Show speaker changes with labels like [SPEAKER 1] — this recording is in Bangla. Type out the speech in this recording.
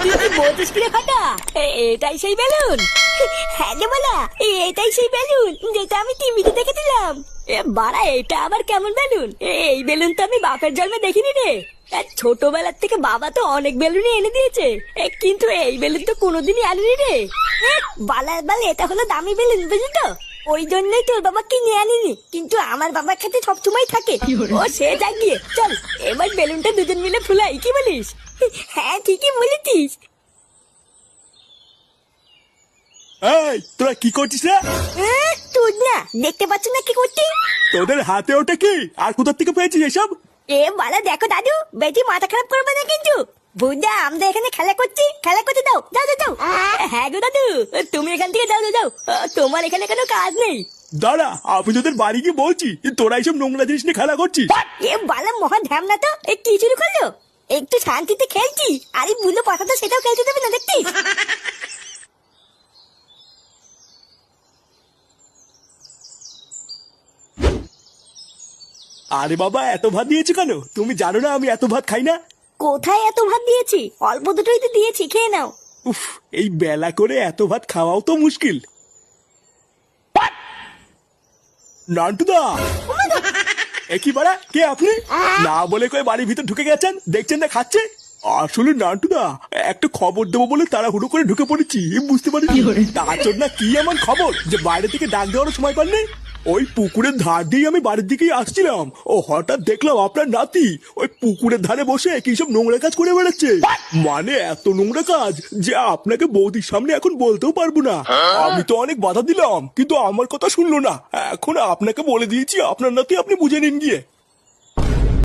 [SPEAKER 1] তুই কি বলছিস কি রে ফাটা? এটাই সেই বেলুন? হ্যাঁ রে বলা, এটাই সেই বেলুন যেটা আমি টিভিতে দেখেছিলাম। বাড়া, এটা আবার কেমন বেলুন? এই বেলুন তো আমি বাপের জন্মে দেখিনি রে। ছোটবেলার থেকে বাবা তো অনেক বেলুনই এনে দিয়েছে, কিন্তু এই বেলুন তো কোনোদিনই আনেনি রে। বালার বাল, এটা হলো দামি বেলুন, বুঝলি তো? ওই জন্যই তোর বাবা কিনে আনিনি, কিন্তু আমার বাবার কাছে সবসময় থাকে। ও সে যা গিয়ে, চল এবার বেলুনটা দুজন মিলে ফুলাই, কি বলিস? হ্যাঁ ঠিকই বলেছিস।
[SPEAKER 2] এই তোরা কি করছিস রে?
[SPEAKER 1] তুই না দেখতে পাচ্ছ না কি করছিস?
[SPEAKER 2] তোদের হাতে ওটা কি, আর কোথা থেকে পেয়েছিস এসব?
[SPEAKER 1] বালা দেখো দাদু, বেশি মাথা খারাপ করবে না কিন্তু। বুঝা, আমরা এখানে খেলা করছি, খেলা করতে দাও, যাও যাও যাও। হ্যাঁ গো দাদু, তুমি এখান থেকে যাও যাও যাও, তোমার এখানে কোনো কাজ নেই।
[SPEAKER 2] দাঁড়া, আমি তোদের বাড়ি গিয়ে বলছি তোরা এইসব নোংরা জিনিস নিয়ে খেলা করছিস।
[SPEAKER 1] বালা মহা ঢ্যামনা তো, কি শুরু করলো? একটু শান্তিতে খেলছি, আরে বুলো পাতা তো সেটাও খেলতে দেবে না, দেখছিস?
[SPEAKER 2] আরে বাবা, এত ভাত দিয়েছো কেন? তুমি জানো না আমি এত ভাত খাই না?
[SPEAKER 1] কোথায় এত ভাত দিয়েছি? অল্প দুটোই তো দিয়েছি, খেয়ে নাও।
[SPEAKER 2] উফ, এই বেলা করে এত ভাত খাওয়াও তো মুশকিল। নান্টুদা, একই বাড়া, কে আপনি? না বলে কয়ে বাড়ির ভিতর ঢুকে গেছেন, দেখছেন না খাচ্ছে। আসলে নান্টুদা, একটা খবর দেবো বলে তাড়াহুড়ো করে ঢুকে পড়েছি, বুঝতে পারিনি। তার জন্য কি এমন খবর যে বাইরে থেকে ডাক দেওয়ার সময় পাননি? ওই পুকুরের ধার দিয়ে আমি বাড়ির দিকেই আসছিলাম, ও হঠাৎ দেখলাম আপনার নাতি ওই পুকুরের ধারে বসে কি সব নোংরা কাজ করে বেড়াচ্ছে। মানে এত নোংরা কাজ যে আপনাকে বৌদির সামনে এখন বলতেও পারবো না। আমি তো অনেক বাধা দিলাম, কিন্তু আমার কথা শুনলো না। এখন আপনাকে বলে দিয়েছি, আপনার নাতি আপনি বুঝে নিন গিয়ে।